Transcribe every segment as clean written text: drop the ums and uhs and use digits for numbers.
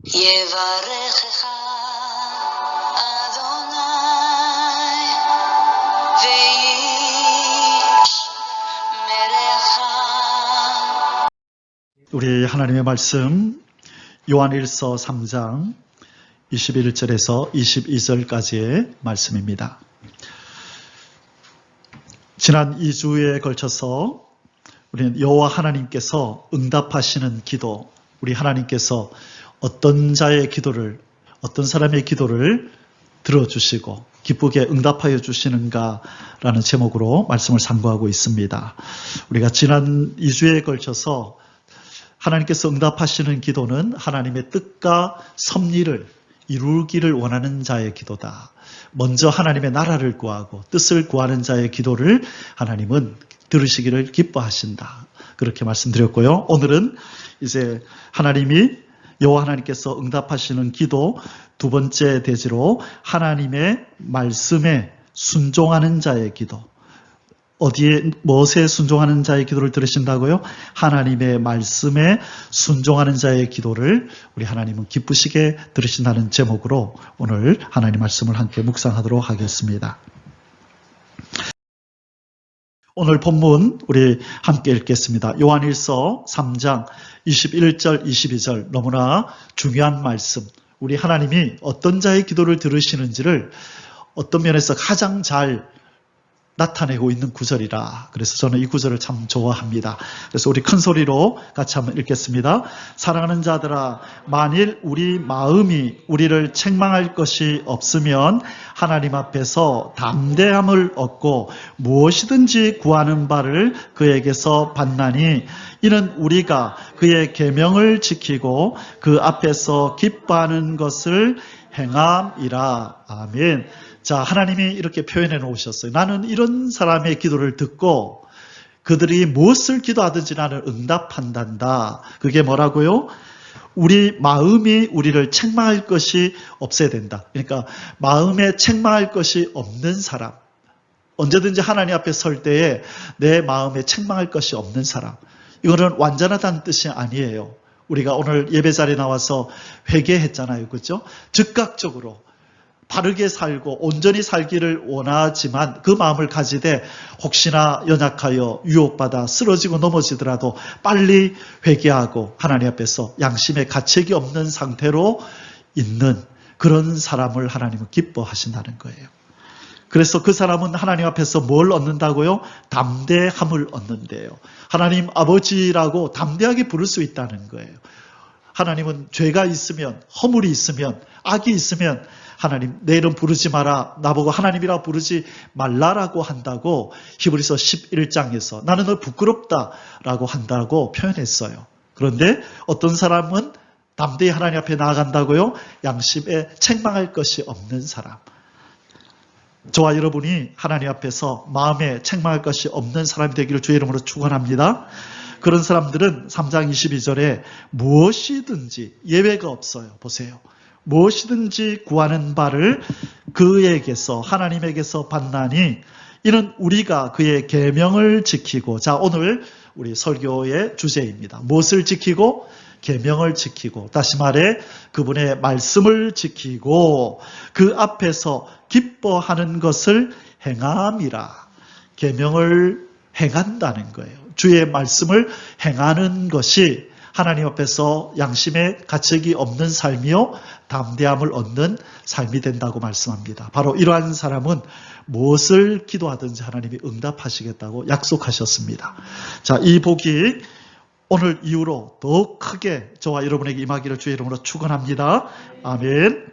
יברכך אדוני וישמרך. 우리 하나님의 말씀 요한일서 3장 21절에서 22절까지의 말씀입니다. 지난 2주에 걸쳐서 우리는 여호와 하나님께서 응답하시는 기도, 우리 하나님께서 어떤 자의 기도를, 어떤 사람의 기도를 들어주시고 기쁘게 응답하여 주시는가라는 제목으로 말씀을 상고하고 있습니다. 우리가 지난 2주에 걸쳐서 하나님께서 응답하시는 기도는 하나님의 뜻과 섭리를 이루기를 원하는 자의 기도다. 먼저 하나님의 나라를 구하고 뜻을 구하는 자의 기도를 하나님은 들으시기를 기뻐하신다. 그렇게 말씀드렸고요. 오늘은 이제 여호와 하나님께서 응답하시는 기도 두 번째 대지로 하나님의 말씀에 순종하는 자의 기도. 무엇에 순종하는 자의 기도를 들으신다고요? 하나님의 말씀에 순종하는 자의 기도를 우리 하나님은 기쁘시게 들으신다는 제목으로 오늘 하나님 말씀을 함께 묵상하도록 하겠습니다. 오늘 본문 우리 함께 읽겠습니다. 요한일서 3장 21절 22절 너무나 중요한 말씀. 우리 하나님이 어떤 자의 기도를 들으시는지를 어떤 면에서 가장 잘 나타내고 있는 구절이라. 그래서 저는 이 구절을 참 좋아합니다. 그래서 우리 큰 소리로 같이 한번 읽겠습니다. 사랑하는 자들아, 만일 우리 마음이 우리를 책망할 것이 없으면 하나님 앞에서 담대함을 얻고 무엇이든지 구하는 바를 그에게서 받나니 이는 우리가 그의 계명을 지키고 그 앞에서 기뻐하는 것을 행함이라. 아멘. 자, 하나님이 이렇게 표현해 놓으셨어요. 나는 이런 사람의 기도를 듣고 그들이 무엇을 기도하든지 나는 응답한단다. 그게 뭐라고요? 우리 마음이 우리를 책망할 것이 없어야 된다. 그러니까 마음에 책망할 것이 없는 사람. 언제든지 하나님 앞에 설 때에 내 마음에 책망할 것이 없는 사람. 이거는 완전하다는 뜻이 아니에요. 우리가 오늘 예배 자리에 나와서 회개했잖아요. 그렇죠? 즉각적으로 바르게 살고 온전히 살기를 원하지만 그 마음을 가지되 혹시나 연약하여 유혹받아 쓰러지고 넘어지더라도 빨리 회개하고 하나님 앞에서 양심의 가책이 없는 상태로 있는 그런 사람을 하나님은 기뻐하신다는 거예요. 그래서 그 사람은 하나님 앞에서 뭘 얻는다고요? 담대함을 얻는데요. 하나님 아버지라고 담대하게 부를 수 있다는 거예요. 하나님은 죄가 있으면, 허물이 있으면, 악이 있으면 하나님 내 이름 부르지 마라. 나보고 하나님이라 부르지 말라라고 한다고 히브리서 11장에서 나는 너 부끄럽다라고 한다고 표현했어요. 그런데 어떤 사람은 담대히 하나님 앞에 나아간다고요? 양심에 책망할 것이 없는 사람. 저와 여러분이 하나님 앞에서 마음에 책망할 것이 없는 사람이 되기를 주의 이름으로 축원합니다. 그런 사람들은 3장 22절에 무엇이든지 예외가 없어요. 보세요. 무엇이든지 구하는 바를 그에게서 하나님에게서 받나니 이는 우리가 그의 계명을 지키고. 자, 오늘 우리 설교의 주제입니다. 무엇을 지키고? 계명을 지키고. 다시 말해 그분의 말씀을 지키고 그 앞에서 기뻐하는 것을 행함이라. 계명을 행한다는 거예요. 주의 말씀을 행하는 것이 하나님 앞에서 양심의 가책이 없는 삶이요 담대함을 얻는 삶이 된다고 말씀합니다. 바로 이러한 사람은 무엇을 기도하든지 하나님이 응답하시겠다고 약속하셨습니다. 자, 이 복이 오늘 이후로 더 크게 저와 여러분에게 임하기를 주의 이름으로 축원합니다. 아멘.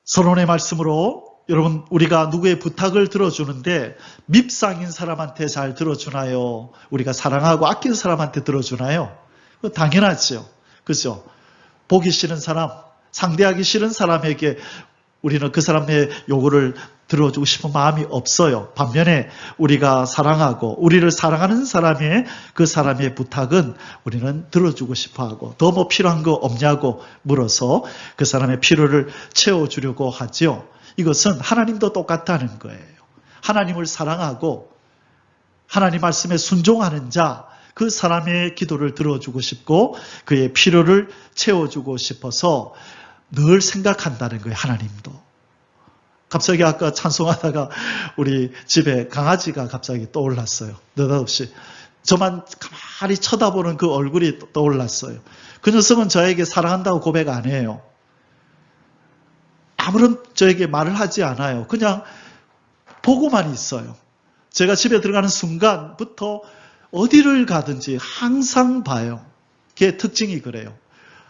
선언의 말씀으로 여러분, 우리가 누구의 부탁을 들어주는데 밉상인 사람한테 잘 들어주나요? 우리가 사랑하고 아끼는 사람한테 들어주나요? 당연하죠. 그죠? 보기 싫은 사람, 상대하기 싫은 사람에게 우리는 그 사람의 요구를 들어주고 싶은 마음이 없어요. 반면에 우리가 사랑하고 우리를 사랑하는 사람의 그 사람의 부탁은 우리는 들어주고 싶어하고 더 뭐 필요한 거 없냐고 물어서 그 사람의 필요를 채워주려고 하죠. 이것은 하나님도 똑같다는 거예요. 하나님을 사랑하고 하나님 말씀에 순종하는 자, 그 사람의 기도를 들어주고 싶고 그의 필요를 채워주고 싶어서 늘 생각한다는 거예요. 하나님도. 갑자기 아까 찬송하다가 우리 집에 강아지가 갑자기 떠올랐어요. 느닷없이. 저만 가만히 쳐다보는 그 얼굴이 떠올랐어요. 그 녀석은 저에게 사랑한다고 고백 안 해요. 아무런 저에게 말을 하지 않아요. 그냥 보고만 있어요. 제가 집에 들어가는 순간부터 어디를 가든지 항상 봐요. 걔 특징이 그래요.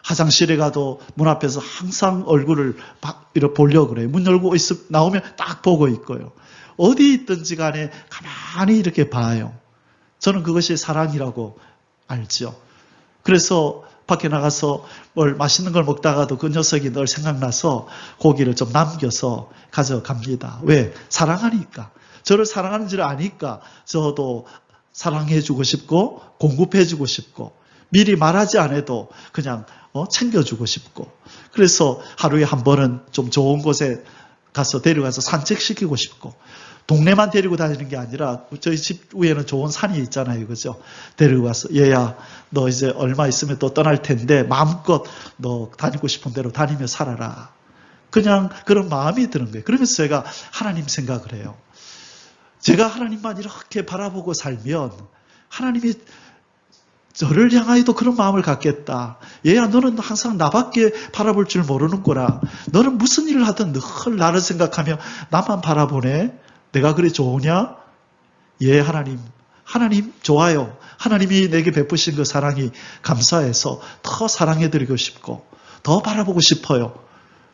화장실에 가도 문 앞에서 항상 얼굴을 이렇게 보려고 그래요. 문 열고 나오면 딱 보고 있고요. 어디 있든지 간에 가만히 이렇게 봐요. 저는 그것이 사랑이라고 알죠. 그래서 밖에 나가서 뭘 맛있는 걸 먹다가도 그 녀석이 늘 생각나서 고기를 좀 남겨서 가져갑니다. 왜? 사랑하니까. 저를 사랑하는 줄 아니까 저도 사랑해주고 싶고 공급해주고 싶고 미리 말하지 않아도 그냥 챙겨주고 싶고 그래서 하루에 한 번은 좀 좋은 곳에 가서 데려가서 산책시키고 싶고 동네만 데리고 다니는 게 아니라 저희 집 위에는 좋은 산이 있잖아요. 그죠? 데리고 가서 얘야 너 이제 얼마 있으면 또 떠날 텐데 마음껏 너 다니고 싶은 대로 다니며 살아라. 그냥 그런 마음이 드는 거예요. 그러면서 제가 하나님 생각을 해요. 제가 하나님만 이렇게 바라보고 살면 하나님이 저를 향하여도 그런 마음을 갖겠다. 얘야 너는 항상 나밖에 바라볼 줄 모르는구나. 너는 무슨 일을 하든 늘 나를 생각하며 나만 바라보네. 내가 그리 좋으냐? 예, 하나님 좋아요. 하나님이 내게 베푸신 그 사랑이 감사해서 더 사랑해드리고 싶고 더 바라보고 싶어요.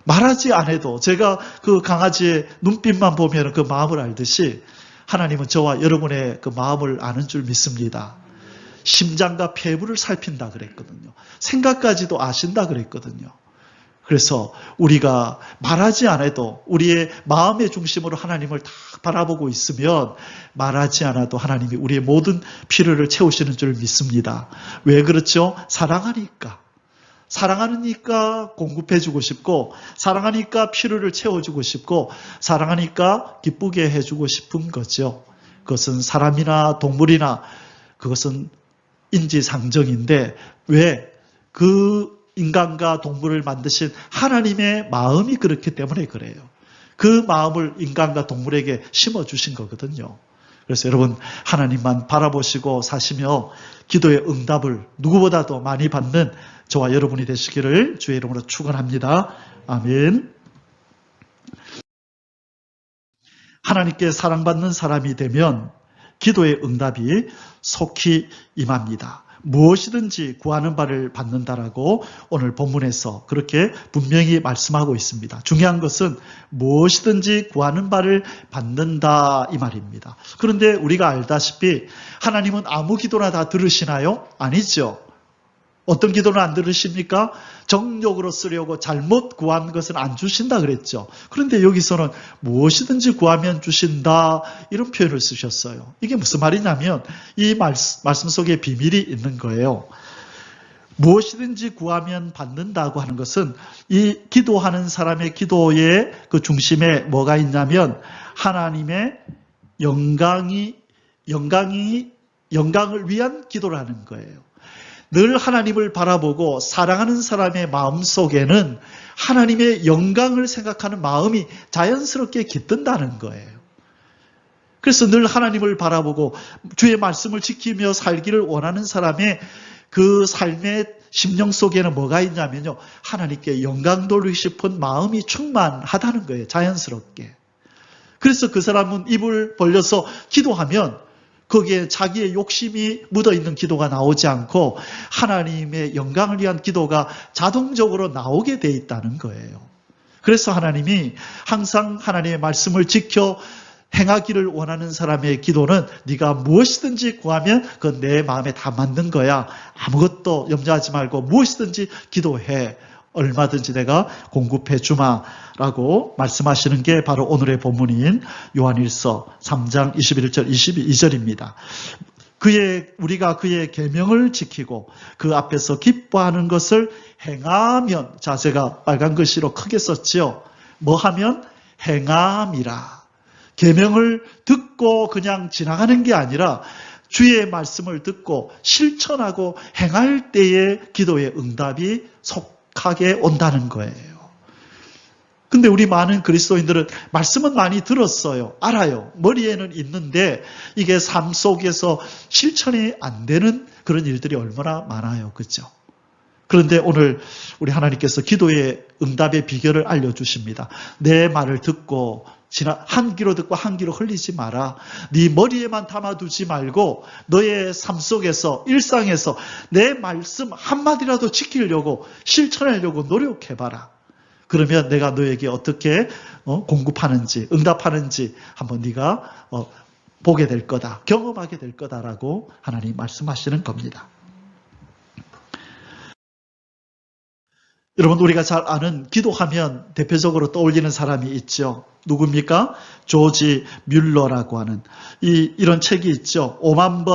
말하지 않아도 제가 그 강아지의 눈빛만 보면 그 마음을 알듯이 하나님은 저와 여러분의 그 마음을 아는 줄 믿습니다. 심장과 폐부를 살핀다 그랬거든요. 생각까지도 아신다 그랬거든요. 그래서 우리가 말하지 않아도 우리의 마음의 중심으로 하나님을 다 바라보고 있으면 말하지 않아도 하나님이 우리의 모든 필요를 채우시는 줄 믿습니다. 왜 그렇죠? 사랑하니까. 사랑하니까 공급해주고 싶고 사랑하니까 필요를 채워주고 싶고 사랑하니까 기쁘게 해주고 싶은 거죠. 그것은 사람이나 동물이나 그것은 인지상정인데 왜? 그 인간과 동물을 만드신 하나님의 마음이 그렇기 때문에 그래요. 그 마음을 인간과 동물에게 심어주신 거거든요. 그래서 여러분 하나님만 바라보시고 사시며 기도의 응답을 누구보다도 많이 받는 저와 여러분이 되시기를 주의 이름으로 축원합니다. 아멘. 하나님께 사랑받는 사람이 되면 기도의 응답이 속히 임합니다. 무엇이든지 구하는 바를 받는다라고 오늘 본문에서 그렇게 분명히 말씀하고 있습니다. 중요한 것은 무엇이든지 구하는 바를 받는다 이 말입니다. 그런데 우리가 알다시피 하나님은 아무 기도나 다 들으시나요? 아니죠. 어떤 기도는 안 들으십니까? 정욕으로 쓰려고 잘못 구한 것은 안 주신다 그랬죠. 그런데 여기서는 무엇이든지 구하면 주신다 이런 표현을 쓰셨어요. 이게 무슨 말이냐면 이 말씀 속에 비밀이 있는 거예요. 무엇이든지 구하면 받는다고 하는 것은 이 기도하는 사람의 기도의 그 중심에 뭐가 있냐면 하나님의 영광을 위한 기도를 하는 거예요. 늘 하나님을 바라보고 사랑하는 사람의 마음속에는 하나님의 영광을 생각하는 마음이 자연스럽게 깃든다는 거예요. 그래서 늘 하나님을 바라보고 주의 말씀을 지키며 살기를 원하는 사람의 그 삶의 심령 속에는 뭐가 있냐면요. 하나님께 영광 돌리고 싶은 마음이 충만하다는 거예요. 자연스럽게. 그래서 그 사람은 입을 벌려서 기도하면 거기에 자기의 욕심이 묻어있는 기도가 나오지 않고 하나님의 영광을 위한 기도가 자동적으로 나오게 돼 있다는 거예요. 그래서 하나님이 항상 하나님의 말씀을 지켜 행하기를 원하는 사람의 기도는 네가 무엇이든지 구하면 그건 내 마음에 다 맞는 거야. 아무것도 염려하지 말고 무엇이든지 기도해. 얼마든지 내가 공급해 주마라고 말씀하시는 게 바로 오늘의 본문인 요한일서 3장 21절 22절입니다. 우리가 그의 계명을 지키고 그 앞에서 기뻐하는 것을 행하면, 자 제가 빨간 글씨로 크게 썼지요. 뭐 하면? 행함이라. 계명을 듣고 그냥 지나가는 게 아니라 주의 말씀을 듣고 실천하고 행할 때에 기도의 응답이 속하게 온다는 거예요. 근데 우리 많은 그리스도인들은 말씀은 많이 들었어요. 알아요. 머리에는 있는데 이게 삶 속에서 실천이 안 되는 그런 일들이 얼마나 많아요. 그렇죠? 그런데 오늘 우리 하나님께서 기도의 응답의 비결을 알려주십니다. 내 말을 듣고 한 귀로 듣고 한 귀로 흘리지 마라. 네 머리에만 담아두지 말고 너의 삶 속에서 일상에서 내 말씀 한마디라도 지키려고 실천하려고 노력해봐라. 그러면 내가 너에게 어떻게 공급하는지 응답하는지 한번 네가 보게 될 거다. 경험하게 될 거다라고 하나님 말씀하시는 겁니다. 여러분 우리가 잘 아는 기도하면 대표적으로 떠올리는 사람이 있죠. 누굽니까? 조지 뮬러라고 하는 이런 책이 있죠. 5만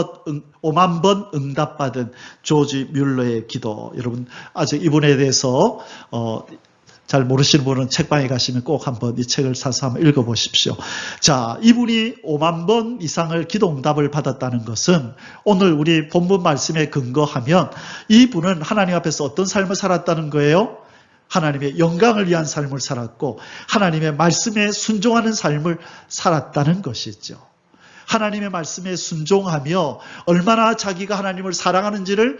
번 응답받은 조지 뮬러의 기도. 여러분 아직 이분에 대해서 잘 모르시는 분은 책방에 가시면 꼭 한번 이 책을 사서 한번 읽어보십시오. 자, 이분이 5만 번 이상을 기도 응답을 받았다는 것은 오늘 우리 본문 말씀에 근거하면 이분은 하나님 앞에서 어떤 삶을 살았다는 거예요? 하나님의 영광을 위한 삶을 살았고 하나님의 말씀에 순종하는 삶을 살았다는 것이죠. 하나님의 말씀에 순종하며 얼마나 자기가 하나님을 사랑하는지를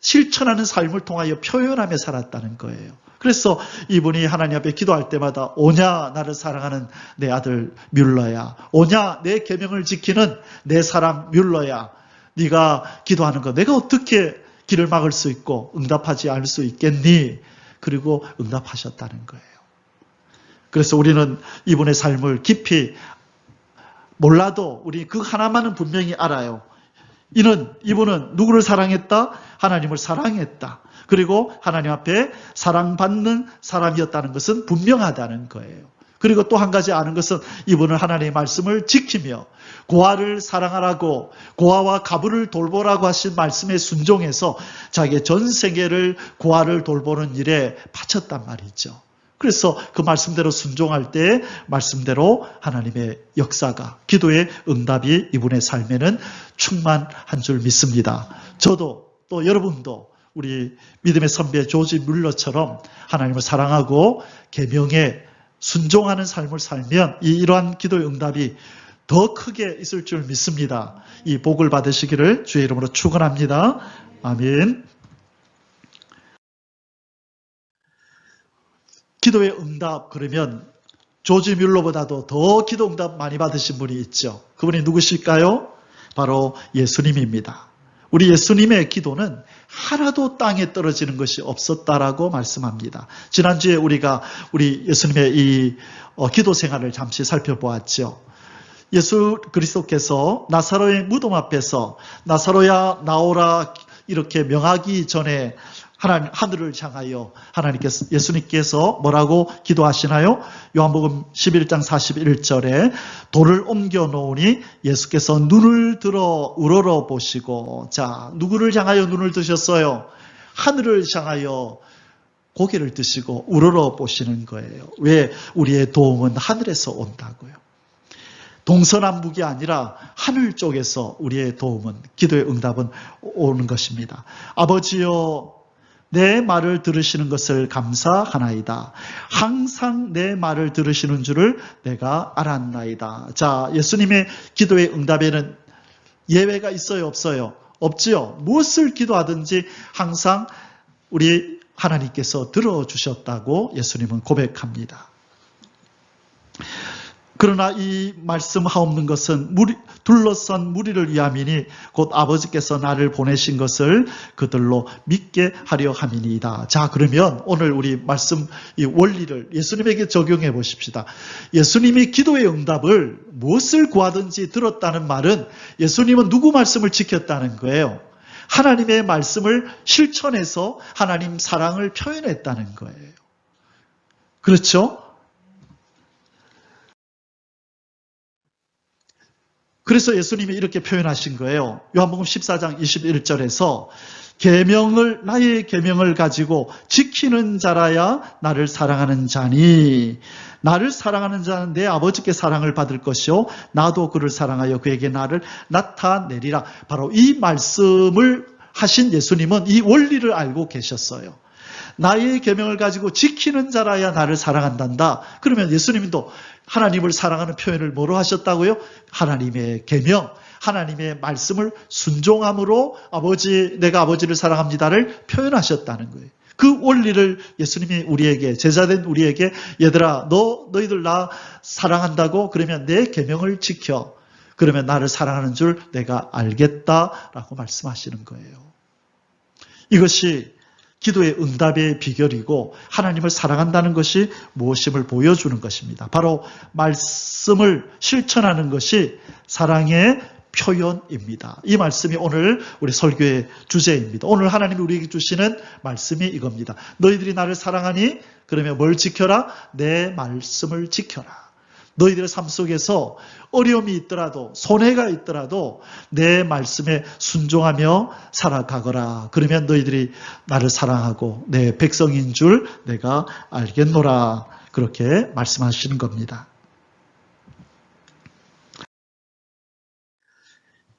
실천하는 삶을 통하여 표현하며 살았다는 거예요. 그래서 이분이 하나님 앞에 기도할 때마다 오냐 나를 사랑하는 내 아들 뮬러야, 오냐 내 계명을 지키는 내 사랑 뮬러야, 네가 기도하는 거 내가 어떻게 길을 막을 수 있고 응답하지 않을 수 있겠니? 그리고 응답하셨다는 거예요. 그래서 우리는 이분의 삶을 깊이 몰라도 우리 그 하나만은 분명히 알아요. 이분은 누구를 사랑했다? 하나님을 사랑했다. 그리고 하나님 앞에 사랑받는 사람이었다는 것은 분명하다는 거예요. 그리고 또 한 가지 아는 것은 이분은 하나님의 말씀을 지키며 고아를 사랑하라고 고아와 가부를 돌보라고 하신 말씀에 순종해서 자기의 전 세계를 고아를 돌보는 일에 바쳤단 말이죠. 그래서 그 말씀대로 순종할 때 말씀대로 하나님의 역사가 기도의 응답이 이분의 삶에는 충만한 줄 믿습니다. 저도 또 여러분도 우리 믿음의 선배 조지 뮬러처럼 하나님을 사랑하고 계명에 순종하는 삶을 살면 이러한 기도의 응답이 더 크게 있을 줄 믿습니다. 이 복을 받으시기를 주의 이름으로 축원합니다. 아멘. 기도의 응답 그러면 조지 뮬러보다도 더 기도 응답 많이 받으신 분이 있죠. 그분이 누구실까요? 바로 예수님입니다. 우리 예수님의 기도는 하나도 땅에 떨어지는 것이 없었다라고 말씀합니다. 지난주에 우리가 우리 예수님의 이 기도 생활을 잠시 살펴보았죠. 예수 그리스도께서 나사로의 무덤 앞에서 나사로야 나오라 이렇게 명하기 전에 하늘을 향하여 예수님께서 뭐라고 기도하시나요? 요한복음 11장 41절에 돌을 옮겨 놓으니 예수께서 눈을 들어 우러러 보시고, 자, 누구를 향하여 눈을 드셨어요? 하늘을 향하여 고개를 드시고 우러러 보시는 거예요. 왜? 우리의 도움은 하늘에서 온다고요. 동서남북이 아니라 하늘 쪽에서 우리의 도움은, 기도의 응답은 오는 것입니다. 아버지여, 내 말을 들으시는 것을 감사하나이다. 항상 내 말을 들으시는 줄을 내가 알았나이다. 자, 예수님의 기도의 응답에는 예외가 있어요, 없어요? 없지요. 무엇을 기도하든지 항상 우리 하나님께서 들어주셨다고 예수님은 고백합니다. 그러나 이 말씀하옵는 것은 둘러싼 무리를 위함이니 곧 아버지께서 나를 보내신 것을 그들로 믿게 하려 함이니이다. 자, 그러면 오늘 우리 말씀 이 원리를 예수님에게 적용해 보십시다. 예수님이 기도의 응답을 무엇을 구하든지 들었다는 말은 예수님은 누구 말씀을 지켰다는 거예요? 하나님의 말씀을 실천해서 하나님 사랑을 표현했다는 거예요. 그렇죠? 그래서 예수님이 이렇게 표현하신 거예요. 요한복음 14장 21절에서 계명을 나의 계명을 가지고 지키는 자라야 나를 사랑하는 자니 나를 사랑하는 자는 내 아버지께 사랑을 받을 것이요 나도 그를 사랑하여 그에게 나를 나타내리라. 바로 이 말씀을 하신 예수님은 이 원리를 알고 계셨어요. 나의 계명을 가지고 지키는 자라야 나를 사랑한단다. 그러면 예수님도 하나님을 사랑하는 표현을 뭐로 하셨다고요? 하나님의 계명, 하나님의 말씀을 순종함으로 내가 아버지를 사랑합니다를 표현하셨다는 거예요. 그 원리를 예수님이 우리에게, 제자된 우리에게, 얘들아 너희들 나 사랑한다고? 그러면 내 계명을 지켜. 그러면 나를 사랑하는 줄 내가 알겠다라고 말씀하시는 거예요. 이것이 기도의 응답의 비결이고 하나님을 사랑한다는 것이 무엇임을 보여주는 것입니다. 바로 말씀을 실천하는 것이 사랑의 표현입니다. 이 말씀이 오늘 우리 설교의 주제입니다. 오늘 하나님이 우리에게 주시는 말씀이 이겁니다. 너희들이 나를 사랑하니 그러면 뭘 지켜라? 내 말씀을 지켜라. 너희들의 삶 속에서 어려움이 있더라도 손해가 있더라도 내 말씀에 순종하며 살아가거라. 그러면 너희들이 나를 사랑하고 내 백성인 줄 내가 알겠노라. 그렇게 말씀하시는 겁니다.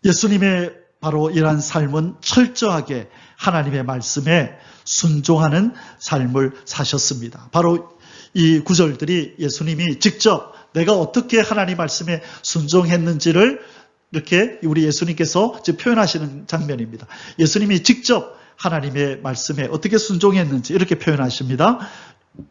예수님의 바로 이러한 삶은 철저하게 하나님의 말씀에 순종하는 삶을 사셨습니다. 바로 이 구절들이 예수님이 직접 내가 어떻게 하나님 말씀에 순종했는지를 이렇게 우리 예수님께서 표현하시는 장면입니다. 예수님이 직접 하나님의 말씀에 어떻게 순종했는지 이렇게 표현하십니다.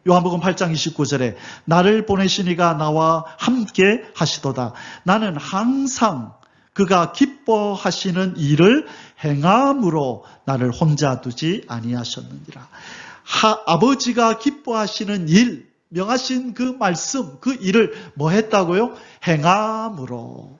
요한복음 8장 29절에 나를 보내신 이가 나와 함께 하시도다. 나는 항상 그가 기뻐하시는 일을 행함으로 나를 혼자 두지 아니하셨느니라. 아버지가 기뻐하시는 일, 명하신 그 말씀, 그 일을 뭐 했다고요? 행함으로.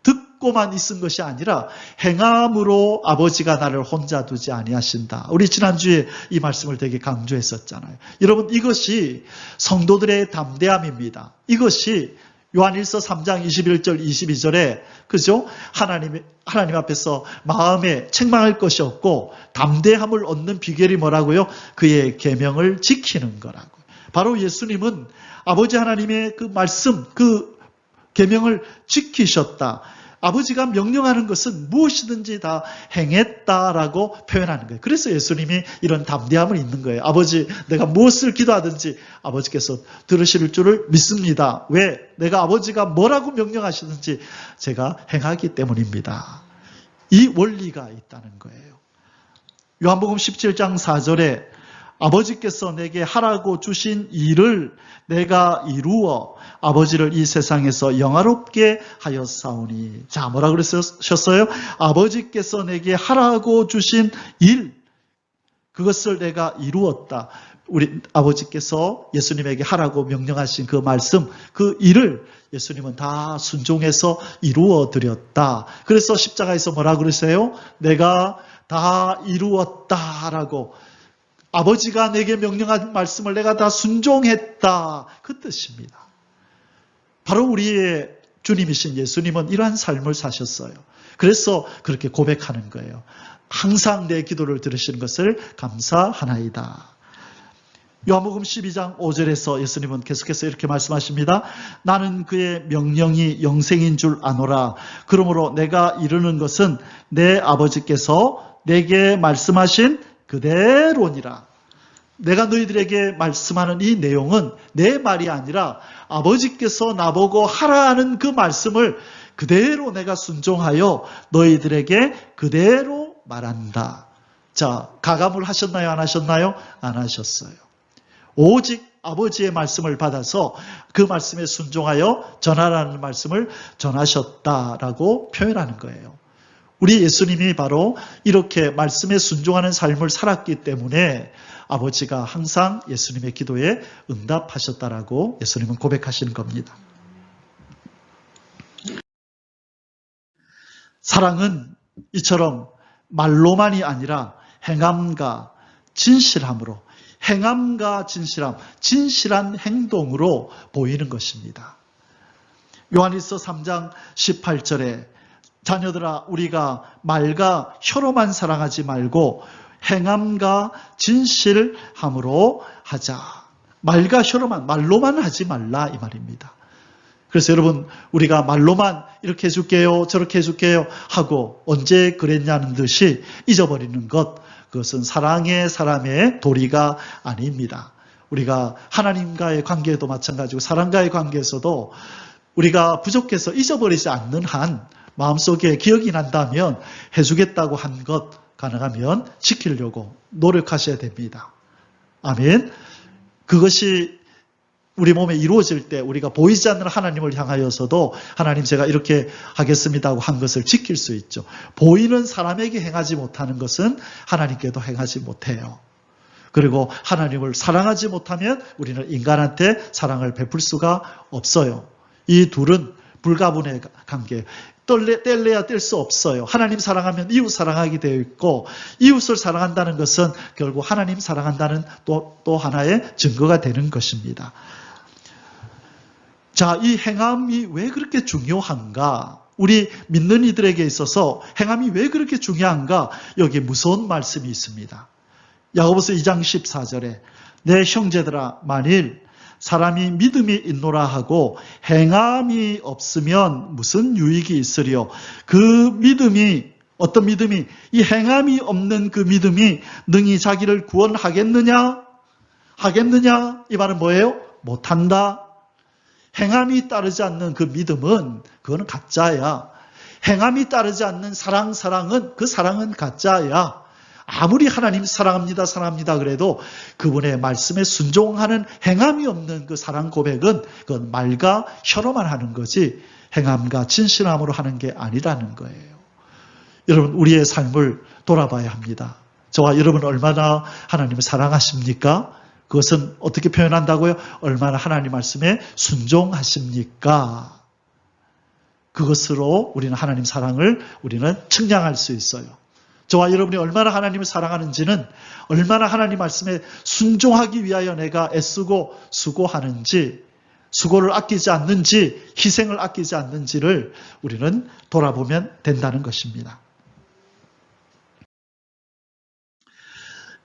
듣고만 있은 것이 아니라 행함으로 아버지가 나를 혼자 두지 아니하신다. 우리 지난주에 이 말씀을 되게 강조했었잖아요. 여러분, 이것이 성도들의 담대함입니다. 이것이 요한일서 3장 21절 22절에 그죠? 하나님 앞에서 마음에 책망할 것이 없고 담대함을 얻는 비결이 뭐라고요? 그의 계명을 지키는 거라고. 바로 예수님은 아버지 하나님의 그 말씀, 그 계명을 지키셨다. 아버지가 명령하는 것은 무엇이든지 다 행했다라고 표현하는 거예요. 그래서 예수님이 이런 담대함을 있는 거예요. 아버지, 내가 무엇을 기도하든지 아버지께서 들으실 줄을 믿습니다. 왜? 내가 아버지가 뭐라고 명령하시든지 제가 행하기 때문입니다. 이 원리가 있다는 거예요. 요한복음 17장 4절에 아버지께서 내게 하라고 주신 일을 내가 이루어 아버지를 이 세상에서 영화롭게 하였사오니. 자, 뭐라 그러셨어요? 아버지께서 내게 하라고 주신 일, 그것을 내가 이루었다. 우리 아버지께서 예수님에게 하라고 명령하신 그 말씀, 그 일을 예수님은 다 순종해서 이루어 드렸다. 그래서 십자가에서 뭐라 그러세요? 내가 다 이루었다라고. 아버지가 내게 명령한 말씀을 내가 다 순종했다. 그 뜻입니다. 바로 우리의 주님이신 예수님은 이러한 삶을 사셨어요. 그래서 그렇게 고백하는 거예요. 항상 내 기도를 들으시는 것을 감사하나이다. 요한복음 12장 5절에서 예수님은 계속해서 이렇게 말씀하십니다. 나는 그의 명령이 영생인 줄 아노라. 그러므로 내가 이르는 것은 내 아버지께서 내게 말씀하신 그대로니라. 내가 너희들에게 말씀하는 이 내용은 내 말이 아니라 아버지께서 나보고 하라는 그 말씀을 그대로 내가 순종하여 너희들에게 그대로 말한다. 자, 가감을 하셨나요? 안 하셨나요? 안 하셨어요. 오직 아버지의 말씀을 받아서 그 말씀에 순종하여 전하라는 말씀을 전하셨다라고 표현하는 거예요. 우리 예수님이 바로 이렇게 말씀에 순종하는 삶을 살았기 때문에 아버지가 항상 예수님의 기도에 응답하셨다라고 예수님은 고백하시는 겁니다. 사랑은 이처럼 말로만이 아니라 행함과 진실함으로, 행함과 진실함, 진실한 행동으로 보이는 것입니다. 요한일서 3장 18절에 자녀들아 우리가 말과 혀로만 사랑하지 말고 행함과 진실함으로 하자. 말과 혀로만, 말로만 하지 말라 이 말입니다. 그래서 여러분 우리가 말로만 이렇게 해줄게요 저렇게 해줄게요 하고 언제 그랬냐는 듯이 잊어버리는 것, 그것은 사랑의 사람의 도리가 아닙니다. 우리가 하나님과의 관계도 마찬가지고 사람과의 관계에서도 우리가 부족해서 잊어버리지 않는 한 마음속에 기억이 난다면 해주겠다고 한 것 가능하면 지키려고 노력하셔야 됩니다. 아멘. 그것이 우리 몸에 이루어질 때 우리가 보이지 않는 하나님을 향하여서도 하나님 제가 이렇게 하겠습니다 하고 한 것을 지킬 수 있죠. 보이는 사람에게 행하지 못하는 것은 하나님께도 행하지 못해요. 그리고 하나님을 사랑하지 못하면 우리는 인간한테 사랑을 베풀 수가 없어요. 이 둘은 불가분의 관계. 뗄래야 뗄 수 없어요. 하나님 사랑하면 이웃 사랑하게 되어 있고 이웃을 사랑한다는 것은 결국 하나님 사랑한다는 또 하나의 증거가 되는 것입니다. 자, 이 행함이 왜 그렇게 중요한가? 우리 믿는 이들에게 있어서 행함이 왜 그렇게 중요한가? 여기 무서운 말씀이 있습니다. 야고보서 2장 14절에 내 형제들아 만일 사람이 믿음이 있노라 하고 행함이 없으면 무슨 유익이 있으리요? 그 믿음이 어떤 믿음이 이 행함이 없는 그 믿음이 능히 자기를 구원하겠느냐? 하겠느냐? 이 말은 뭐예요? 못한다. 행함이 따르지 않는 그 믿음은 그거는 가짜야. 행함이 따르지 않는 사랑은 그 사랑은 가짜야. 아무리 하나님 사랑합니다 그래도 그분의 말씀에 순종하는 행함이 없는 그 사랑 고백은 그건 말과 혀로만 하는 거지 행함과 진실함으로 하는 게 아니라는 거예요. 여러분 우리의 삶을 돌아봐야 합니다. 저와 여러분 얼마나 하나님을 사랑하십니까? 그것은 어떻게 표현한다고요? 얼마나 하나님 말씀에 순종하십니까? 그것으로 우리는 하나님 사랑을 우리는 측량할 수 있어요. 저와 여러분이 얼마나 하나님을 사랑하는지는 얼마나 하나님 말씀에 순종하기 위하여 내가 애쓰고 수고하는지, 수고를 아끼지 않는지, 희생을 아끼지 않는지를 우리는 돌아보면 된다는 것입니다.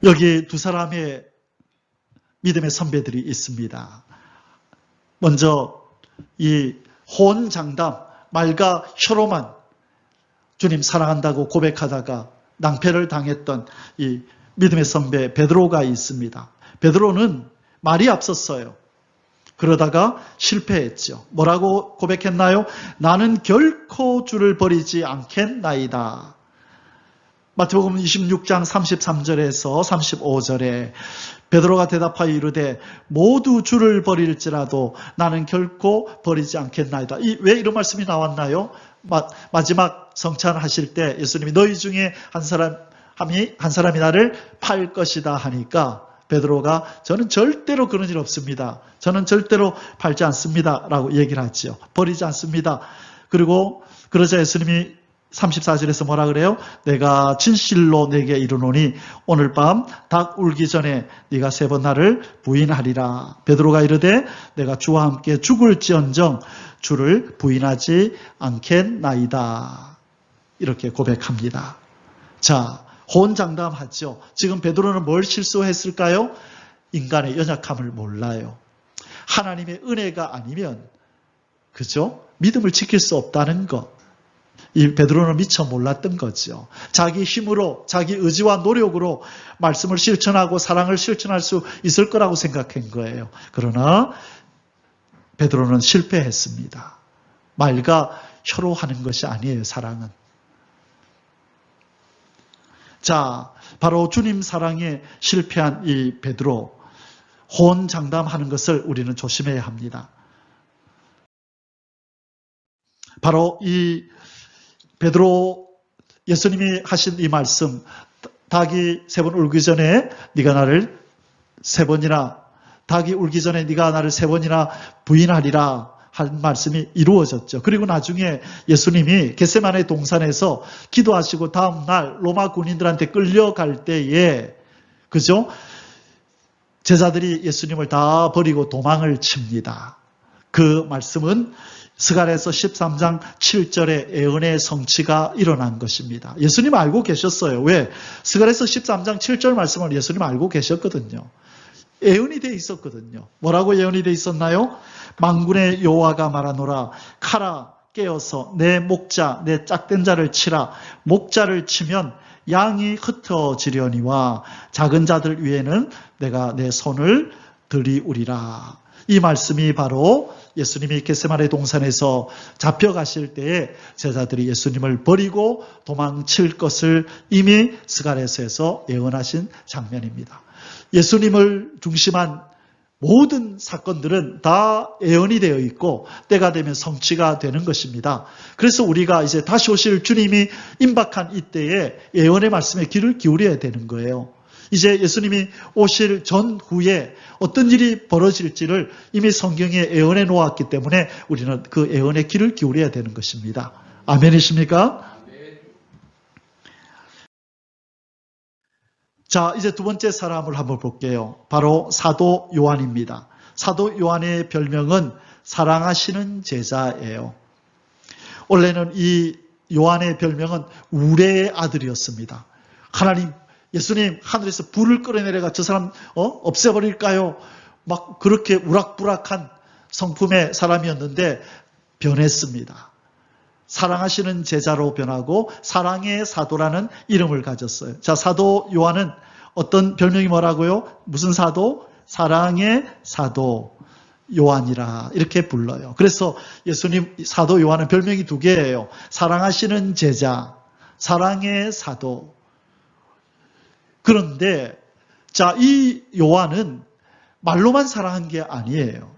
여기 두 사람의 믿음의 선배들이 있습니다. 먼저 이 호언장담, 말과 혀로만 주님 사랑한다고 고백하다가 낭패를 당했던 이 믿음의 선배 베드로가 있습니다. 베드로는 말이 앞섰어요. 그러다가 실패했죠. 뭐라고 고백했나요? 나는 결코 주를 버리지 않겠나이다. 마태복음 26장 33절에서 35절에 베드로가 대답하여 이르되 모두 주를 버릴지라도 나는 결코 버리지 않겠나이다. 왜 이런 말씀이 나왔나요? 마지막 성찬하실 때 예수님이 너희 중에 한 사람이 나를 팔 것이다 하니까 베드로가 저는 절대로 그런 일 없습니다. 저는 절대로 팔지 않습니다. 라고 얘기를 하죠. 버리지 않습니다. 그리고 그러자 예수님이 34절에서 뭐라 그래요? 내가 진실로 내게 이르노니 오늘 밤 닭 울기 전에 네가 3번 나를 부인하리라. 베드로가 이르되 내가 주와 함께 죽을지언정 주를 부인하지 않겠나이다. 이렇게 고백합니다. 자, 호언장담하죠. 지금 베드로는 뭘 실수했을까요? 인간의 연약함을 몰라요. 하나님의 은혜가 아니면 그죠? 믿음을 지킬 수 없다는 것. 이 베드로는 미처 몰랐던 거죠. 자기 힘으로, 자기 의지와 노력으로 말씀을 실천하고 사랑을 실천할 수 있을 거라고 생각한 거예요. 그러나 베드로는 실패했습니다. 말과 혀로 하는 것이 아니에요, 사랑은. 자, 바로 주님 사랑에 실패한 이 베드로, 호언장담하는 것을 우리는 조심해야 합니다. 바로 이 베드로, 예수님이 하신 이 말씀, 닭이 3번 울기 전에 네가 나를 3번이나, 닭이 울기 전에 네가 나를 3번이나 부인하리라 한 말씀이 이루어졌죠. 그리고 나중에 예수님이 겟세마네 동산에서 기도하시고 다음 날 로마 군인들한테 끌려갈 때에, 그죠? 제자들이 예수님을 다 버리고 도망을 칩니다. 그 말씀은 스가랴서 13장 7절에 예언의 성취가 일어난 것입니다. 예수님 알고 계셨어요. 왜? 스가랴서 13장 7절 말씀을 예수님 알고 계셨거든요. 예언이 돼 있었거든요. 뭐라고 예언이 돼 있었나요? 만군의 여호와가 말하노라. 카라 깨어서 내 목자 내 짝된 자를 치라. 목자를 치면 양이 흩어지려니와 작은 자들 위에는 내가 내 손을 들이우리라. 이 말씀이 바로 예수님이 겟세마네 동산에서 잡혀가실 때에 제자들이 예수님을 버리고 도망칠 것을 이미 스가랴서에서 예언하신 장면입니다. 예수님을 중심한 모든 사건들은 다 예언이 되어 있고 때가 되면 성취가 되는 것입니다. 그래서 우리가 이제 다시 오실 주님이 임박한 이때에 예언의 말씀에 귀를 기울여야 되는 거예요. 이제 예수님이 오실 전후에 어떤 일이 벌어질지를 이미 성경에 예언해 놓았기 때문에 우리는 그 예언에 귀를 기울여야 되는 것입니다. 아멘이십니까? 자, 이제 두 번째 사람을 한번 볼게요. 바로 사도 요한입니다. 사도 요한의 별명은 사랑하시는 제자예요. 원래는 이 요한의 별명은 우레의 아들이었습니다. 하나님, 예수님 하늘에서 불을 끌어내려가 저 사람 없애버릴까요? 막 그렇게 우락부락한 성품의 사람이었는데 변했습니다. 사랑하시는 제자로 변하고 사랑의 사도라는 이름을 가졌어요. 자, 사도 요한은 어떤 별명이 뭐라고요? 무슨 사도? 사랑의 사도 요한이라 이렇게 불러요. 그래서 예수님 사도 요한은 별명이 두 개예요. 사랑하시는 제자, 사랑의 사도. 그런데 자, 이 요한은 말로만 사랑한 게 아니에요.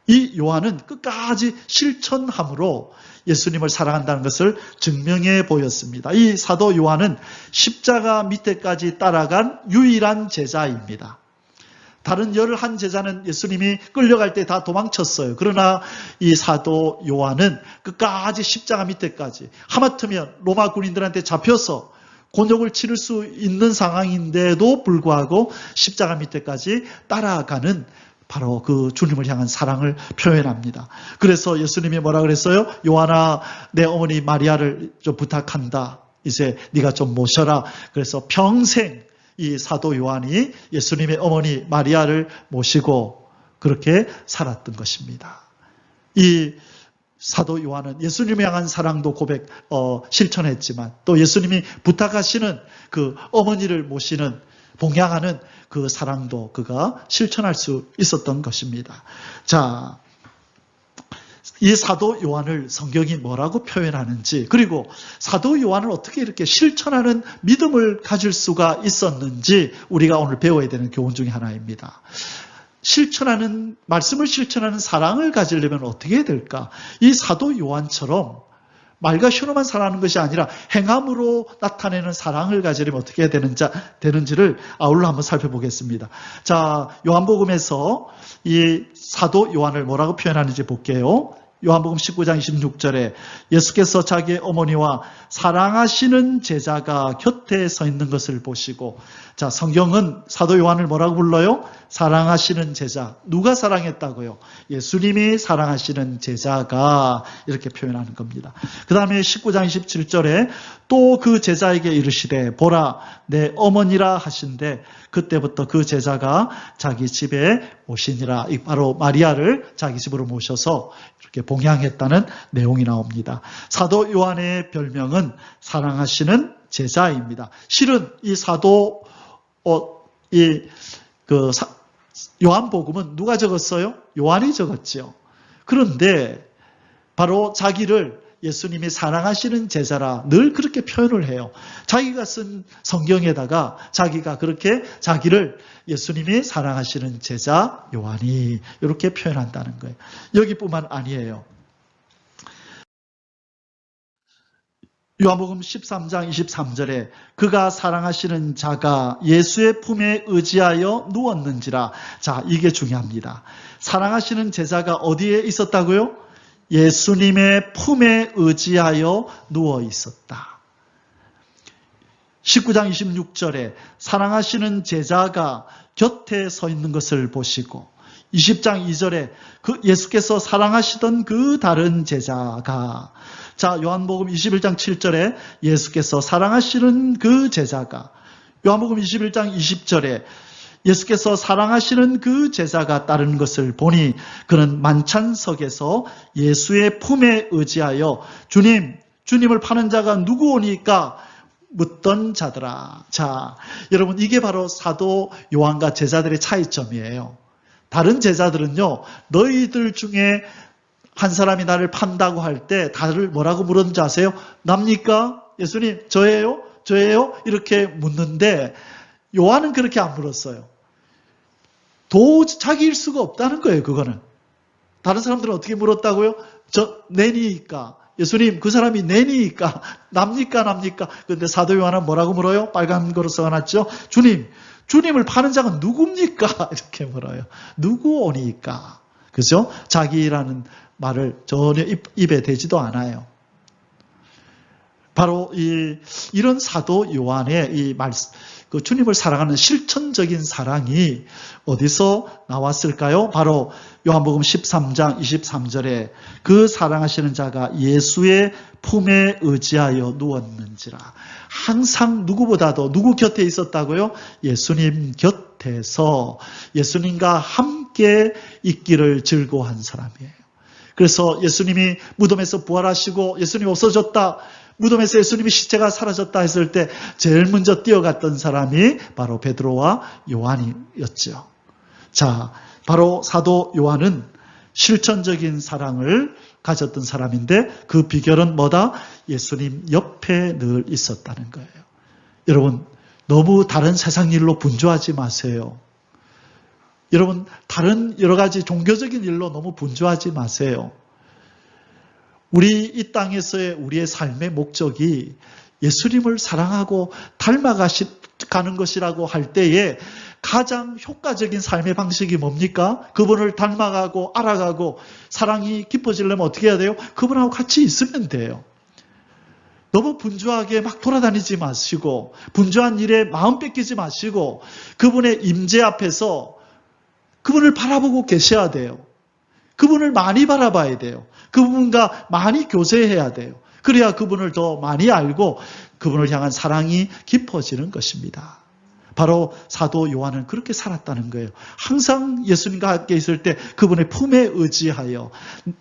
이 요한은 끝까지 실천함으로 예수님을 사랑한다는 것을 증명해 보였습니다. 이 사도 요한은 십자가 밑에까지 따라간 유일한 제자입니다. 다른 11 제자는 예수님이 끌려갈 때 다 도망쳤어요. 그러나 이 사도 요한은 끝까지 십자가 밑에까지, 하마터면 로마 군인들한테 잡혀서 곤욕을 치를 수 있는 상황인데도 불구하고 십자가 밑에까지 따라가는 바로 그 주님을 향한 사랑을 표현합니다. 그래서 예수님이 뭐라 그랬어요? 요한아, 내 어머니 마리아를 좀 부탁한다. 이제 네가 좀 모셔라. 그래서 평생 이 사도 요한이 예수님의 어머니 마리아를 모시고 그렇게 살았던 것입니다. 이 사도 요한은 예수님을 향한 사랑도 실천했지만 또 예수님이 부탁하시는 그 어머니를 모시는 봉양하는 그 사랑도 그가 실천할 수 있었던 것입니다. 자, 이 사도 요한을 성경이 뭐라고 표현하는지, 그리고 사도 요한을 어떻게 이렇게 실천하는 믿음을 가질 수가 있었는지 우리가 오늘 배워야 되는 교훈 중에 하나입니다. 말씀을 실천하는 사랑을 가지려면 어떻게 해야 될까? 이 사도 요한처럼 말과 혀로만 사랑하는 것이 아니라 행함으로 나타내는 사랑을 가지려면 어떻게 해야 되는지를 아울러 한번 살펴보겠습니다. 자, 요한복음에서 이 사도 요한을 뭐라고 표현하는지 볼게요. 요한복음 19장 26절에 예수께서 자기의 어머니와 사랑하시는 제자가 곁에 서 있는 것을 보시고, 자, 성경은 사도 요한을 뭐라고 불러요? 사랑하시는 제자. 누가 사랑했다고요? 예수님이 사랑하시는 제자가, 이렇게 표현하는 겁니다. 그 다음에 19장 27절에 또 그 제자에게 이르시되 보라 내 어머니라 하신데 그때부터 그 제자가 자기 집에 오시니라. 바로 마리아를 자기 집으로 모셔서 이렇게 봉양했다는 내용이 나옵니다. 사도 요한의 별명은 사랑하시는 제자입니다. 실은 이 요한복음은 누가 적었어요? 요한이 적었죠. 그런데 바로 자기를 예수님이 사랑하시는 제자라 늘 그렇게 표현을 해요. 자기가 쓴 성경에다가 자기가 그렇게 자기를 예수님이 사랑하시는 제자 요한이 이렇게 표현한다는 거예요. 여기뿐만 아니에요. 요한복음 13장 23절에 그가 사랑하시는 자가 예수의 품에 의지하여 누웠는지라. 자, 이게 중요합니다. 사랑하시는 제자가 어디에 있었다고요? 예수님의 품에 의지하여 누워 있었다. 19장 26절에 사랑하시는 제자가 곁에 서 있는 것을 보시고 20장 2절에 그 예수께서 사랑하시던 그 다른 제자가, 자, 요한복음 21장 7절에 예수께서 사랑하시는 그 제자가, 요한복음 21장 20절에 예수께서 사랑하시는 그 제자가 따르는 것을 보니 그는 만찬석에서 예수의 품에 의지하여 주님을 파는 자가 누구오니까 묻던 자더라. 자, 여러분, 이게 바로 사도 요한과 제자들의 차이점이에요. 다른 제자들은요, 너희들 중에 한 사람이 나를 판다고 할 때 다들 뭐라고 물었는지 아세요? 납니까? 예수님, 저예요? 저예요? 이렇게 묻는데 요한은 그렇게 안 물었어요. 도저히 자기일 수가 없다는 거예요, 그거는. 다른 사람들은 어떻게 물었다고요? 내니까. 예수님, 그 사람이 내니까. 납니까? 근데 사도 요한은 뭐라고 물어요? 빨간 거로 써놨죠? 주님을 파는 자가 누굽니까? 이렇게 물어요. 누구 오니까. 그죠? 자기라는 말을 전혀 입에 대지도 않아요. 바로 이런 사도 요한의 이 말씀, 그 주님을 사랑하는 실천적인 사랑이 어디서 나왔을까요? 바로 요한복음 13장 23절에 그 사랑하시는 자가 예수의 품에 의지하여 누웠는지라. 항상 누구보다도 누구 곁에 있었다고요? 예수님 곁에서 예수님과 함께 있기를 즐거워한 사람이에요. 그래서 예수님이 무덤에서 부활하시고 예수님이 없어졌다, 무덤에서 예수님이 시체가 사라졌다 했을 때 제일 먼저 뛰어갔던 사람이 바로 베드로와 요한이었죠. 자, 바로 사도 요한은 실천적인 사랑을 가졌던 사람인데 그 비결은 뭐다? 예수님 옆에 늘 있었다는 거예요. 여러분, 너무 다른 세상 일로 분주하지 마세요. 여러분, 다른 여러 가지 종교적인 일로 너무 분주하지 마세요. 우리 이 땅에서의 우리의 삶의 목적이 예수님을 사랑하고 닮아가는 것이라고 할 때에 가장 효과적인 삶의 방식이 뭡니까? 그분을 닮아가고 알아가고 사랑이 깊어지려면 어떻게 해야 돼요? 그분하고 같이 있으면 돼요. 너무 분주하게 막 돌아다니지 마시고 분주한 일에 마음 뺏기지 마시고 그분의 임재 앞에서 그분을 바라보고 계셔야 돼요. 그분을 많이 바라봐야 돼요. 그분과 많이 교제해야 돼요. 그래야 그분을 더 많이 알고 그분을 향한 사랑이 깊어지는 것입니다. 바로 사도 요한은 그렇게 살았다는 거예요. 항상 예수님과 함께 있을 때 그분의 품에 의지하여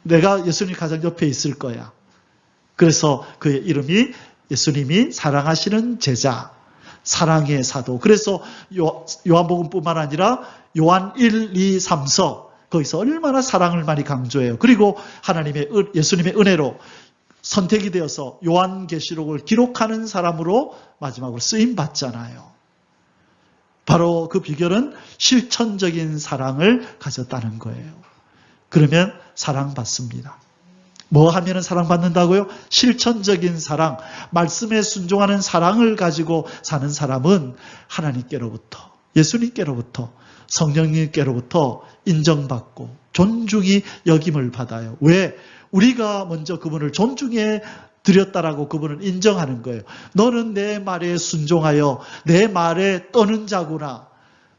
내가 예수님 가장 옆에 있을 거야. 그래서 그의 이름이 예수님이 사랑하시는 제자, 사랑의 사도. 그래서 요한복음뿐만 아니라 요한 1, 2, 3서 거기서 얼마나 사랑을 많이 강조해요. 그리고 예수님의 은혜로 선택이 되어서 요한계시록을 기록하는 사람으로 마지막으로 쓰임 받잖아요. 바로 그 비결은 실천적인 사랑을 가졌다는 거예요. 그러면 사랑받습니다. 뭐 하면 사랑받는다고요? 실천적인 사랑, 말씀에 순종하는 사랑을 가지고 사는 사람은 하나님께로부터, 예수님께로부터, 성령님께로부터 인정받고 존중이 여김을 받아요. 왜? 우리가 먼저 그분을 존중해 드렸다라고 그분을 인정하는 거예요. 너는 내 말에 순종하여 내 말에 떠는 자구나.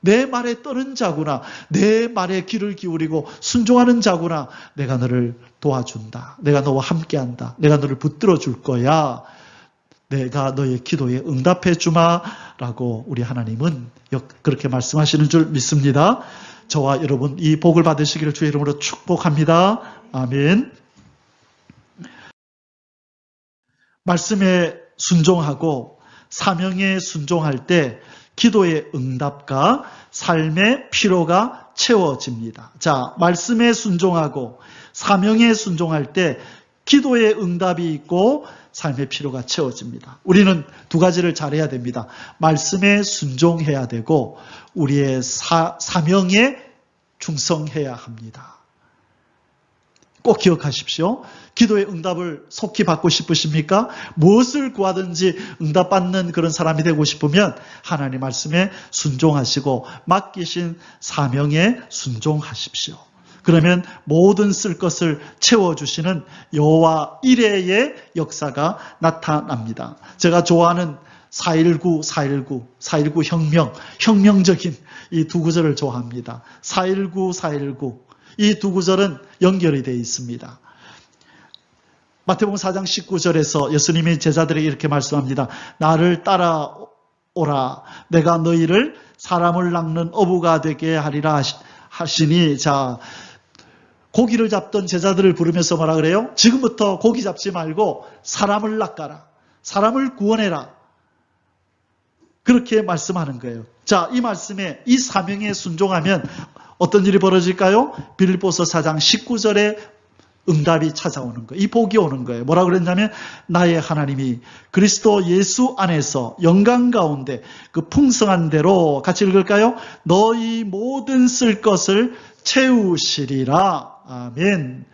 내 말에 떠는 자구나. 내 말에 귀를 기울이고 순종하는 자구나. 내가 너를 도와준다. 내가 너와 함께한다. 내가 너를 붙들어 줄 거야. 내가 너의 기도에 응답해 주마라고 우리 하나님은 그렇게 말씀하시는 줄 믿습니다. 저와 여러분 이 복을 받으시기를 주의 이름으로 축복합니다. 아멘. 말씀에 순종하고 사명에 순종할 때 기도의 응답과 삶의 피로가 채워집니다. 자, 말씀에 순종하고 사명에 순종할 때 기도의 응답이 있고 삶의 피로가 채워집니다. 우리는 두 가지를 잘해야 됩니다. 말씀에 순종해야 되고 우리의 사명에 충성해야 합니다. 꼭 기억하십시오. 기도의 응답을 속히 받고 싶으십니까? 무엇을 구하든지 응답받는 그런 사람이 되고 싶으면 하나님 말씀에 순종하시고 맡기신 사명에 순종하십시오. 그러면 모든 쓸 것을 채워주시는 여호와 이레의 역사가 나타납니다. 제가 좋아하는 4.19, 4.19, 4.19 혁명, 혁명적인 이 두 구절을 좋아합니다. 4.19, 4.19. 이 두 구절은 연결이 되어 있습니다. 마태복음 4장 19절에서 예수님이 제자들에게 이렇게 말씀합니다. 나를 따라오라. 내가 너희를 사람을 낚는 어부가 되게 하리라 하시니, 자, 고기를 잡던 제자들을 부르면서 뭐라 그래요? 지금부터 고기 잡지 말고 사람을 낚아라. 사람을 구원해라. 그렇게 말씀하는 거예요. 자, 이 말씀에 이 사명에 순종하면 어떤 일이 벌어질까요? 빌립보서 4장 19절에 응답이 찾아오는 거예요. 이 복이 오는 거예요. 뭐라고 그랬냐면 나의 하나님이 그리스도 예수 안에서 영광 가운데 그 풍성한 대로, 같이 읽을까요? 너희 모든 쓸 것을 채우시리라. 아멘.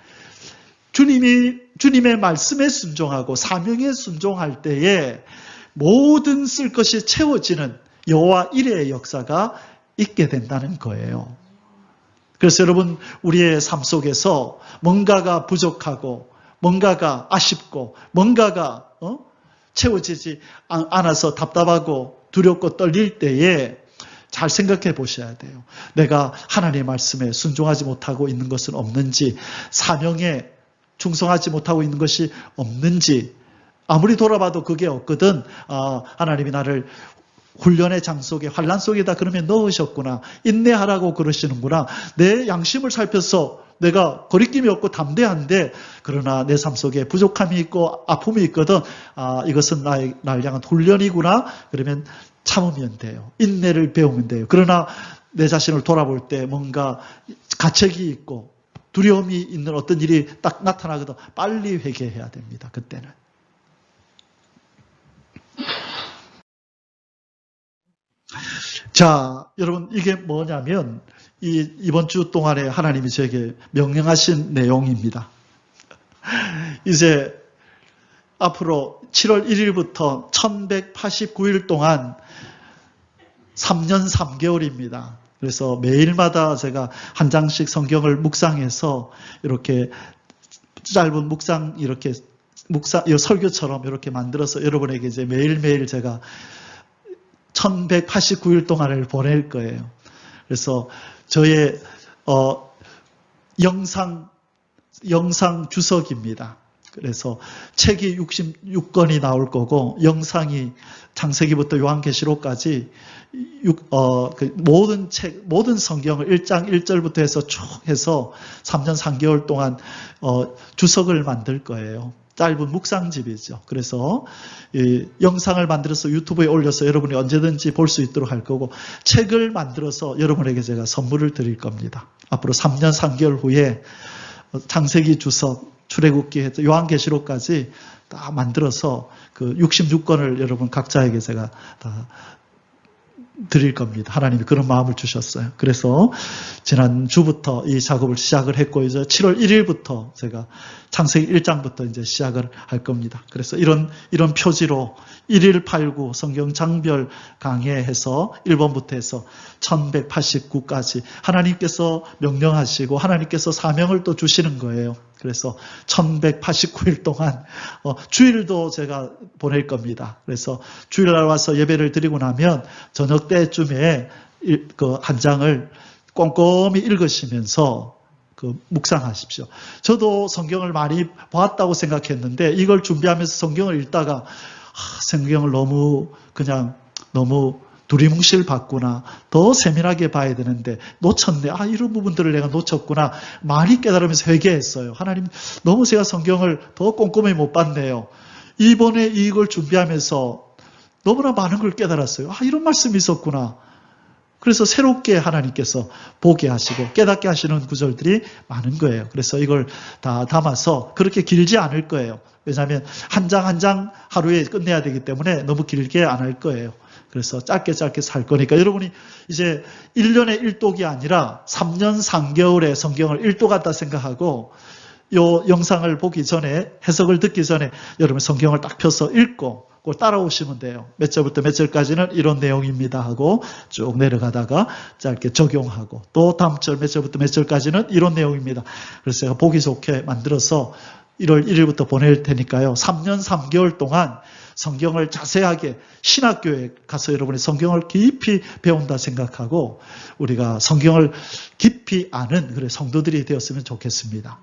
주님의 말씀에 순종하고 사명에 순종할 때에 모든 쓸 것이 채워지는 여호와 일의 역사가 있게 된다는 거예요. 그래서 여러분, 우리의 삶 속에서 뭔가가 부족하고 뭔가가 아쉽고 뭔가가 채워지지 않아서 답답하고 두렵고 떨릴 때에 잘 생각해 보셔야 돼요. 내가 하나님의 말씀에 순종하지 못하고 있는 것은 없는지, 사명에 충성하지 못하고 있는 것이 없는지, 아무리 돌아봐도 그게 없거든. 하나님이 나를 훈련의 장 속에, 환란 속에다 그러면 넣으셨구나. 인내하라고 그러시는구나. 내 양심을 살펴서 내가 거리낌이 없고 담대한데, 그러나 내 삶 속에 부족함이 있고 아픔이 있거든. 이것은 나를 향한 훈련이구나. 그러면 참으면 돼요. 인내를 배우면 돼요. 그러나 내 자신을 돌아볼 때 뭔가 가책이 있고 두려움이 있는 어떤 일이 딱 나타나거든. 빨리 회개해야 됩니다. 그때는. 자, 여러분, 이게 뭐냐면 이번 주 동안에 하나님이 저에게 명령하신 내용입니다. 이제 앞으로 7월 1일부터 1189일 동안 3년 3개월입니다. 그래서 매일마다 제가 한 장씩 성경을 묵상해서 이렇게 짧은 묵상, 설교처럼 이렇게 만들어서 여러분에게 이제 매일매일 제가 1189일 동안을 보낼 거예요. 그래서 저의 영상 주석입니다. 그래서 책이 66권이 나올 거고, 영상이 창세기부터 요한계시록까지 모든 성경을 1장 1절부터 해서 쭉 해서 3년 3개월 동안 주석을 만들 거예요. 짧은 묵상집이죠. 그래서 이 영상을 만들어서 유튜브에 올려서 여러분이 언제든지 볼 수 있도록 할 거고, 책을 만들어서 여러분에게 제가 선물을 드릴 겁니다. 앞으로 3년 3개월 후에 창세기 주석, 출애굽기, 요한계시록까지 다 만들어서 그 66권을 여러분 각자에게 제가 다 드릴 겁니다. 하나님이 그런 마음을 주셨어요. 그래서 지난주부터 이 작업을 시작을 했고, 이제 7월 1일부터 제가 창세기 1장부터 이제 시작을 할 겁니다. 그래서 이런 표지로 1.189 성경 장별 강해해서 1번부터 해서 1189까지 하나님께서 명령하시고 하나님께서 사명을 또 주시는 거예요. 그래서 1189일 동안 주일도 제가 보낼 겁니다. 그래서 주일날 와서 예배를 드리고 나면 저녁 때쯤에 그 한 장을 꼼꼼히 읽으시면서 묵상하십시오. 저도 성경을 많이 보았다고 생각했는데, 이걸 준비하면서 성경을 읽다가 성경을 너무 두리뭉실 봤구나. 더 세밀하게 봐야 되는데 놓쳤네. 이런 부분들을 내가 놓쳤구나. 많이 깨달으면서 회개했어요. 하나님, 너무 제가 성경을 더 꼼꼼히 못 봤네요. 이번에 이걸 준비하면서 너무나 많은 걸 깨달았어요. 이런 말씀이 있었구나. 그래서 새롭게 하나님께서 보게 하시고 깨닫게 하시는 구절들이 많은 거예요. 그래서 이걸 다 담아서, 그렇게 길지 않을 거예요. 왜냐하면 한 장 한 장 하루에 끝내야 되기 때문에 너무 길게 안 할 거예요. 그래서 짧게 살 거니까 여러분이 이제 1년의 1독이 아니라 3년 3개월의 성경을 1독 같다 생각하고, 이 영상을 보기 전에, 해석을 듣기 전에 여러분 성경을 딱 펴서 읽고 그걸 따라오시면 돼요. 몇 절부터 몇 절까지는 이런 내용입니다 하고 쭉 내려가다가 짧게 적용하고, 또 다음 절 몇 절부터 몇 절까지는 이런 내용입니다. 그래서 제가 보기 좋게 만들어서 1월 1일부터 보낼 테니까요. 3년 3개월 동안 성경을 자세하게 신학교에 가서 여러분이 성경을 깊이 배운다 생각하고 우리가 성경을 깊이 아는 그런 성도들이 되었으면 좋겠습니다.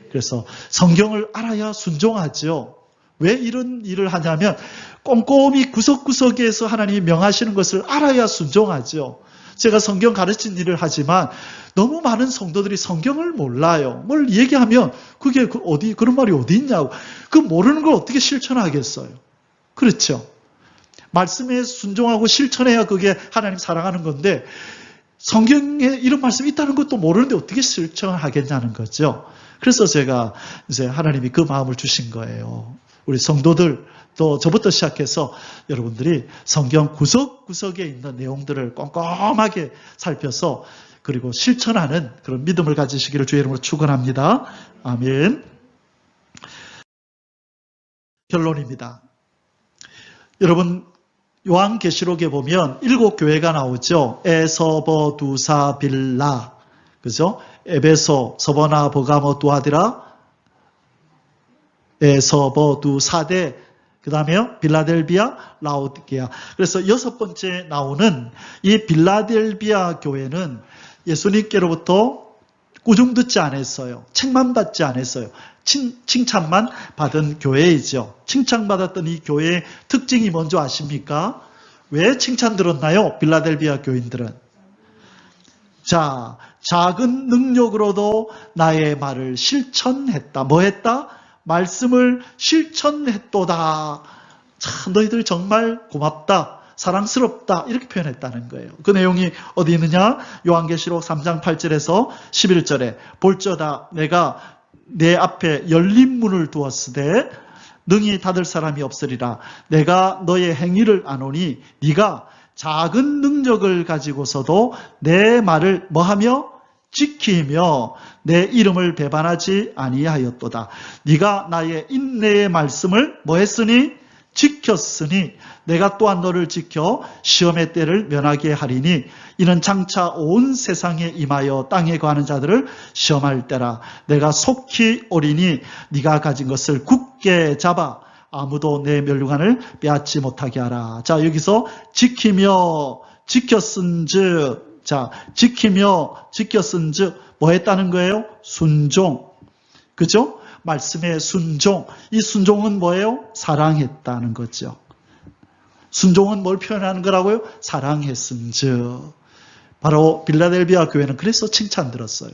그래서 성경을 알아야 순종하죠. 왜 이런 일을 하냐면 꼼꼼히 구석구석에서 하나님이 명하시는 것을 알아야 순종하죠. 제가 성경 가르친 일을 하지만 너무 많은 성도들이 성경을 몰라요. 뭘 얘기하면 그게 어디 그런 말이 어디 있냐고. 그 모르는 걸 어떻게 실천하겠어요. 그렇죠. 말씀에 순종하고 실천해야 그게 하나님 사랑하는 건데 성경에 이런 말씀이 있다는 것도 모르는데 어떻게 실천하겠냐는 거죠. 그래서 제가 이제 하나님이 그 마음을 주신 거예요. 우리 성도들 또 저부터 시작해서 여러분들이 성경 구석구석에 있는 내용들을 꼼꼼하게 살펴서 그리고 실천하는 그런 믿음을 가지시기를 주의 이름으로 축원합니다. 아멘. 결론입니다. 여러분 요한계시록에 보면 7 교회가 나오죠. 에서버 두사 빌라, 그죠? 에베소, 서버나, 버가모, 두아디라, 에서버 두사대, 그 다음에요 빌라델비아, 라오디게아. 그래서 6번째 나오는 이 빌라델비아 교회는 예수님께로부터 꾸중 듣지 않았어요. 책만 받지 않았어요. 칭찬만 받은 교회이죠. 칭찬받았던 이 교회의 특징이 뭔지 아십니까? 왜 칭찬 들었나요? 빌라델비아 교인들은. 자, 작은 능력으로도 나의 말을 실천했다. 뭐 했다? 말씀을 실천했도다. 참 너희들 정말 고맙다. 사랑스럽다. 이렇게 표현했다는 거예요. 그 내용이 어디 있느냐? 요한계시록 3장 8절에서 11절에 볼저다 내가 내 앞에 열린 문을 두었으되 능히 닫을 사람이 없으리라. 내가 너의 행위를 아노니 네가 작은 능력을 가지고서도 내 말을 뭐하며? 지키며 내 이름을 배반하지 아니하였도다. 네가 나의 인내의 말씀을 뭐했으니? 지켰으니 내가 또한 너를 지켜 시험의 때를 면하게 하리니 이는 장차 온 세상에 임하여 땅에 거하는 자들을 시험할 때라. 내가 속히 오리니 네가 가진 것을 굳게 잡아 아무도 내 멸류관을 빼앗지 못하게 하라. 자, 여기서 지키며 지켰은즉, 자, 지키며 지켰은즉 뭐 했다는 거예요? 순종. 그죠? 말씀의 순종. 이 순종은 뭐예요? 사랑했다는 거죠. 순종은 뭘 표현하는 거라고요? 사랑했은즉. 바로 빌라델비아 교회는 그래서 칭찬 들었어요.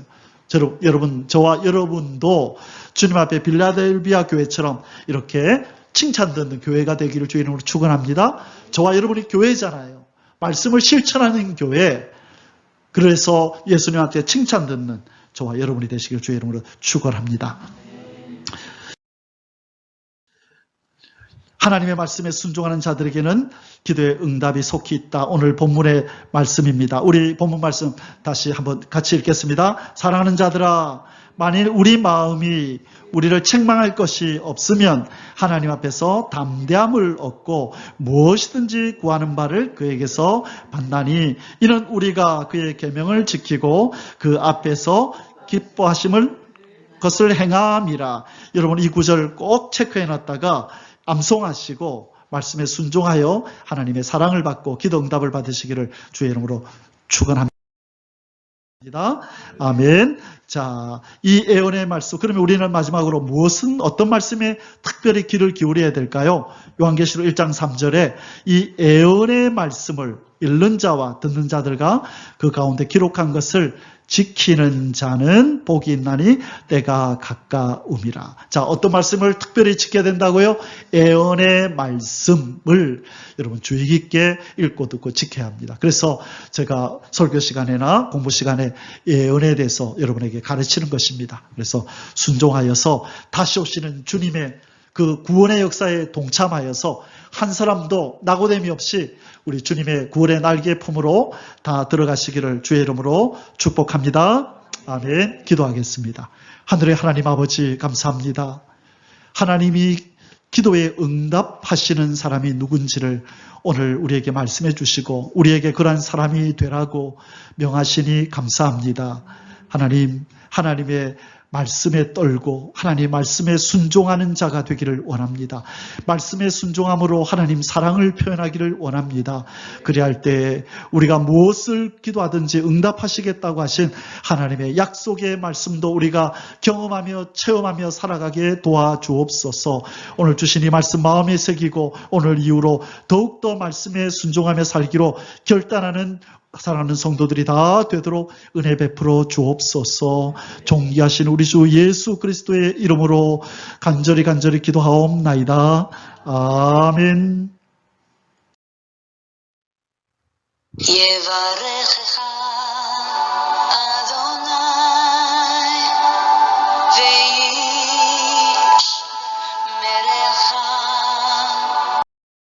여러분, 저와 여러분도 주님 앞에 빌라델비아 교회처럼 이렇게 칭찬 듣는 교회가 되기를 주의 이름으로 축원합니다. 저와 여러분이 교회잖아요. 말씀을 실천하는 교회. 그래서 예수님한테 칭찬 듣는 저와 여러분이 되시길 주의 이름으로 축원합니다. 하나님의 말씀에 순종하는 자들에게는 기도의 응답이 속히 있다. 오늘 본문의 말씀입니다. 우리 본문 말씀 다시 한번 같이 읽겠습니다. 사랑하는 자들아, 만일 우리 마음이 우리를 책망할 것이 없으면 하나님 앞에서 담대함을 얻고 무엇이든지 구하는 바를 그에게서 받나니 이는 우리가 그의 계명을 지키고 그 앞에서 기뻐하심을 것을 행함이라. 여러분 이 구절 꼭 체크해놨다가 암송하시고 말씀에 순종하여 하나님의 사랑을 받고 기도 응답을 받으시기를 주의 이름으로 축원합니다. 아멘. 자, 이 애언의 말씀. 그러면 우리는 마지막으로 어떤 말씀에 특별히 귀를 기울여야 될까요? 요한계시록 1장 3절에 이 애언의 말씀을 읽는 자와 듣는 자들과 그 가운데 기록한 것을 지키는 자는 복이 있나니 때가 가까움이라. 자, 어떤 말씀을 특별히 지켜야 된다고요? 애언의 말씀을 여러분 주의 깊게 읽고 듣고 지켜야 합니다. 그래서 제가 설교 시간이나 공부 시간에 애언에 대해서 여러분에게 가르치는 것입니다. 그래서 순종하여서 다시 오시는 주님의 그 구원의 역사에 동참하여서 한 사람도 낙오됨이 없이 우리 주님의 구원의 날개 품으로 다 들어가시기를 주의 이름으로 축복합니다. 아멘. 기도하겠습니다. 하늘의 하나님 아버지 감사합니다. 하나님이 기도에 응답하시는 사람이 누군지를 오늘 우리에게 말씀해 주시고 우리에게 그러한 사람이 되라고 명하시니 감사합니다. 하나님의 말씀에 떨고 하나님 말씀에 순종하는 자가 되기를 원합니다. 말씀에 순종함으로 하나님 사랑을 표현하기를 원합니다. 그리할 때 우리가 무엇을 기도하든지 응답하시겠다고 하신 하나님의 약속의 말씀도 우리가 경험하며 체험하며 살아가게 도와주옵소서. 오늘 주신 이 말씀 마음에 새기고 오늘 이후로 더욱더 말씀에 순종하며 살기로 결단하는 사랑하는 성도들이 다 되도록 은혜 베풀어 주옵소서. 존귀하신 우리 주 예수 그리스도의 이름으로 간절히 기도하옵나이다. 아멘. יברכך